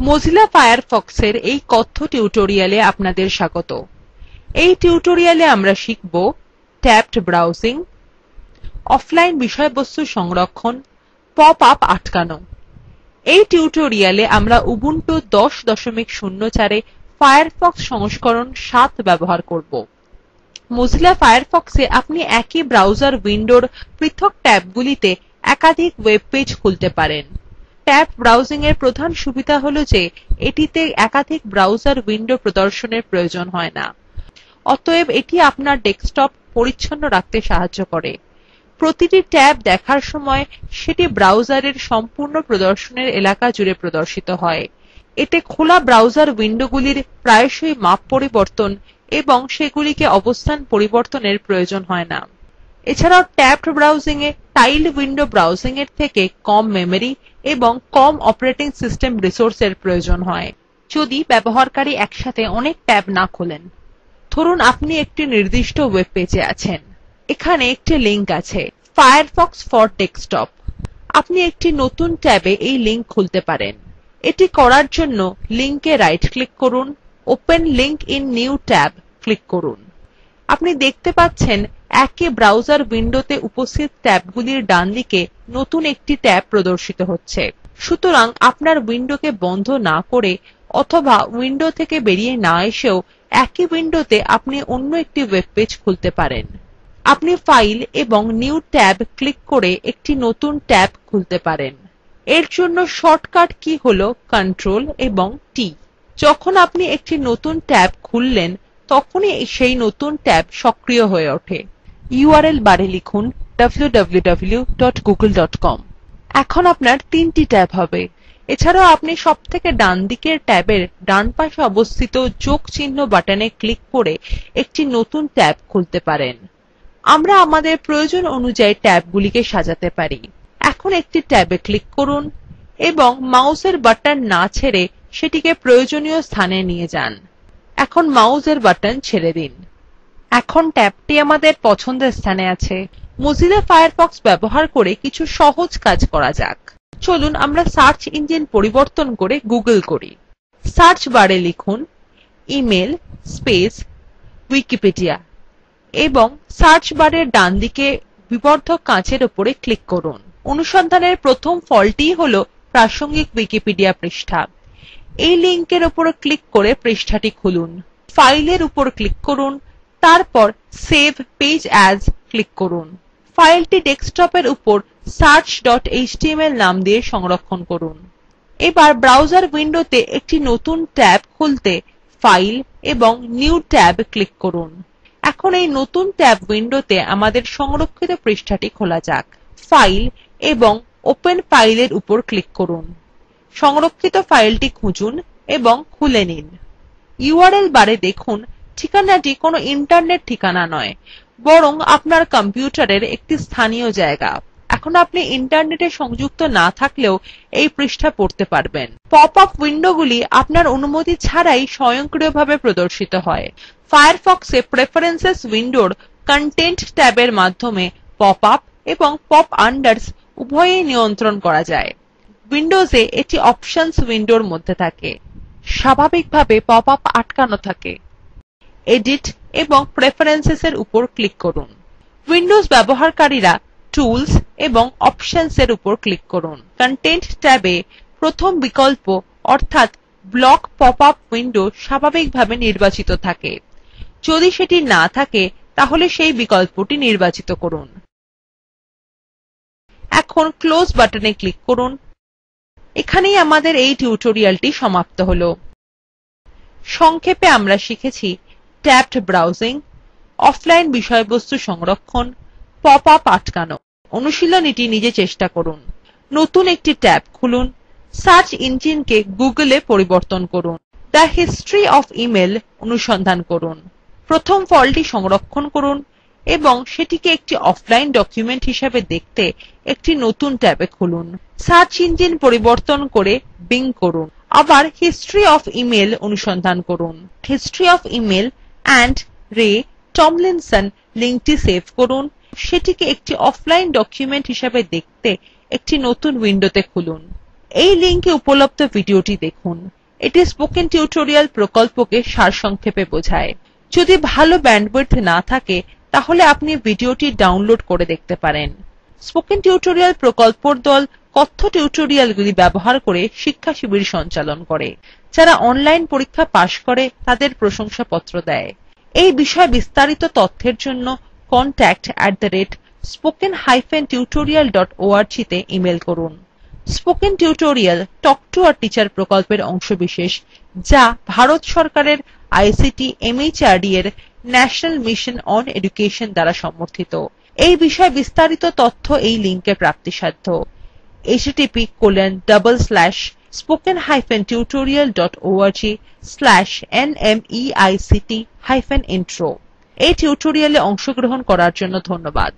Mozilla Firefoxের এই কথ্য টিউটোরিয়ালে আপনাদের স্বাগত। এই টিউটোরিয়ালে আমরা শিখব ট্যাবড ব্রাউজিং, অফলাইন বিষয়বস্তু সংরক্ষণ, পপ-আপ আটকানো। এই টিউটোরিয়ালে আমরা উবুন্টু 10.04 ফায়ারফক্স সংস্করণ 7 ব্যবহার করব। Mozilla Firefoxে আপনি একই ব্রাউজার উইন্ডোর পৃথক ট্যাবগুলিতে একাধিক ওয়েব পেজ খুলতে পারেন। ট্যাব ব্রাউজিংয়ের প্রধান সুবিধা হল যে এটিতে একাধিক ব্রাউজার উইন্ডো প্রদর্শনের প্রয়োজন হয় না। অতএব এটি আপনার ডেস্কটপ পরিচ্ছন্ন রাখতে সাহায্য করে। প্রতিটি ট্যাব দেখার সময় সেটি ব্রাউজারের সম্পূর্ণ প্রদর্শনের এলাকা জুড়ে প্রদর্শিত হয়। এতে খোলা ব্রাউজার উইন্ডোগুলির প্রায়শই মাপ পরিবর্তন এবং সেগুলিকে অবস্থান পরিবর্তনের প্রয়োজন হয় না। এছাড়াও ট্যাবড ব্রাউজিংয়ে টাইলড উইন্ডো ব্রাউজিংয়ের থেকে কম মেমরি এবং কম অপারেটিং সিস্টেম রিসোর্সের প্রয়োজন হয় যদি ব্যবহারকারী একসাথে অনেক ট্যাব না খোলেন। ধরুন আপনি একটি নির্দিষ্ট ওয়েব পেজে আছেন। এখানে একটি লিংক আছে, ফায়ারফক্স ফর ডেস্কটপ। আপনি একটি নতুন ট্যাবে এই লিংক খুলতে পারেন। এটি করার জন্য লিংকে রাইট ক্লিক করুন, open link in new tab click করুন। আপনি দেখতে পাচ্ছেন একই ব্রাউজার উইন্ডোতে উপস্থিত ট্যাবগুলির ডানদিকে নতুন একটি ট্যাব প্রদর্শিত হচ্ছে। সুতরাং আপনার উইন্ডোকে বন্ধ না করে অথবা উইন্ডো থেকে বেরিয়ে না এসেও একই উইন্ডোতে আপনি অন্য একটি ওয়েব পেজ খুলতে পারেন। আপনি ফাইল এবং নিউ ট্যাব ক্লিক করে একটি নতুন ট্যাব খুলতে পারেন। এর জন্য শর্টকাট কি হল কন্ট্রোল এবং টি। যখন আপনি একটি নতুন ট্যাব খুললেন তখনই সেই নতুন ট্যাব সক্রিয় হয়ে ওঠে। URL বারে লিখুন www.google.com। এখন আপনার 3টি ট্যাব হবে। এছাড়াও আপনি সবথেকে ডান দিকের ট্যাবের ডান পাশে অবস্থিত যোগ চিহ্ন বাটনে ক্লিক করে একটি নতুন ট্যাব খুলতে পারেন। আমরা আমাদের প্রয়োজন অনুযায়ী ট্যাবগুলিকে সাজাতে পারি। এখন একটি ট্যাবে ক্লিক করুন এবং মাউসের বাটন না ছেড়ে সেটিকে প্রয়োজনীয় স্থানে নিয়ে যান। এখন মাউসের বাটন ছেড়ে দিন। এখন ট্যাবটি আমাদের পছন্দের স্থানে আছে। Mozilla Firefox ব্যবহার করে কিছু সহজ কাজ করা যাক। চলুন আমরা সার্চ ইঞ্জিন পরিবর্তন করে গুগল করি। সার্চ বারে লিখুন ইমেল স্পেস উইকিপিডিয়া এবং সার্চ বারের ডানদিকে বিবর্ধক কাঁচের উপরে ক্লিক করুন। অনুসন্ধানের প্রথম ফলটিই হল প্রাসঙ্গিক উইকিপিডিয়া পৃষ্ঠা। এই লিঙ্কের উপর ক্লিক করে পৃষ্ঠাটি খুলুন। ফাইলের উপর ক্লিক করুন, তারপর সেভ পেজ অ্যাজ ক্লিক করুন। ফাইলটি ডেস্কটপের উপর search.html নাম দিয়ে সংরক্ষণ করুন। এবার ব্রাউজার উইন্ডোতে একটি নতুন ট্যাব খুলতে ফাইল এবং নিউ ট্যাব ক্লিক করুন। এখন এই নতুন ট্যাব উইন্ডোতে আমাদের সংরক্ষিত পৃষ্ঠাটি খোলা যাক। ফাইল এবং ওপেন ফাইলের উপর ক্লিক করুন। সংরক্ষিত ফাইলটি খুঁজুন এবং খুলে নিন। URL বারে দেখুন ঠিকানাটি কোনো ইন্টারনেট ঠিকানা নয়, বরং আপনার কম্পিউটারের একটি স্থানীয় জায়গা। এখন আপনি ইন্টারনেটে সংযুক্ত না থাকলেও এই পৃষ্ঠা পড়তে পারবেন। পপ-আপ উইন্ডোগুলি আপনার অনুমতি ছাড়াই স্বয়ংক্রিয়ভাবে প্রদর্শিত হয়। ফায়ারফক্সে প্রেফারেন্সেস উইন্ডোর কন্টেন্ট ট্যাবের মাধ্যমে পপ-আপ এবং পপ-আন্ডারস উভয়ই নিয়ন্ত্রণ করা যায়। উইন্ডোজে এটি অপশনস উইন্ডোর মধ্যে থাকে। স্বাভাবিকভাবে পপ-আপ আটকানো থাকে। এডিট এবং প্রেফারেন্সেসের উপর ক্লিক করুন। উইন্ডোজ ব্যবহারকারীরা টুলস এবং অপশনসের উপর ক্লিক করুন। কন্টেন্ট ট্যাবে প্রথম বিকল্প অর্থাৎ ব্লক পপ-আপ উইন্ডো স্বাভাবিকভাবে নির্বাচিত থাকে। যদি সেটি না থাকে তাহলে সেই বিকল্পটি নির্বাচিত করুন। এখন ক্লোজ বাটনে ক্লিক করুন। এখানেই আমাদের এই টিউটোরিয়ালটি সমাপ্ত হল। সংক্ষেপে আমরা শিখেছি ট্যাবড ব্রাউজিং, অফলাইন বিষয়বস্তু সংরক্ষণ, পপ-আপ আটকানো। অনুশীলনীটি নিজে চেষ্টা করুন। নতুন একটি ট্যাব খুলুন। সার্চ ইঞ্জিনকে গুগলে পরিবর্তন করুন। দ্য হিস্টরি অফ ইমেল অনুসন্ধান করুন। প্রথম ফলটি সংরক্ষণ করুন এবং সেটিকে একটি অফলাইন ডকুমেন্ট হিসাবে দেখতে একটি নতুন ট্যাবে খুলুন। সার্চ ইঞ্জিন পরিবর্তন করে বিং করুন। আবার হিস্টরি অফ ইমেল অনুসন্ধান করুন। History of email and Ray Tomlinson লিঙ্কটি সেভ করুন। সেটিকে একটি অফলাইন ডকুমেন্ট হিসাবে দেখতে একটি নতুন উইন্ডোতে খুলুন। এই linkএ উপলব্ধ videothe দেখুন এটি spoken tutorial প্রকল্পকে সারসংক্ষেপে বোঝায় যদি ভালো bandwidth না থাকে তাহলে আপনি videothe download করে দেখতে পারেন spoken tutorial প্রকল্পর the কথ্য টিউটোরিয়ালগুলি ব্যবহার করে শিক্ষাশিবির সঞ্চালন করে যারা online পরীক্ষা pass করে তাদের প্রশংসাপত্র দেয় এই বিষয়ে বিস্তারিত তথ্যের জন্য contact@spokentutorial org তে ইমেল করুন spoken tutorial talk to a teacher প্রকল্পের অংশবিশেষ যা ভারত সরকারের ict mhrd এর national mission on education দ্বারা সমর্থিত এই বিষয়ে বিস্তারিত তথ্য এই লিঙ্কএ প্রাপ্তিসাধ্য http://spoken-tutorial.org/nmeict-intro এই টিউটোরিয়ালএ অংশগ্রহণ করার জন্য ধন্যবাদ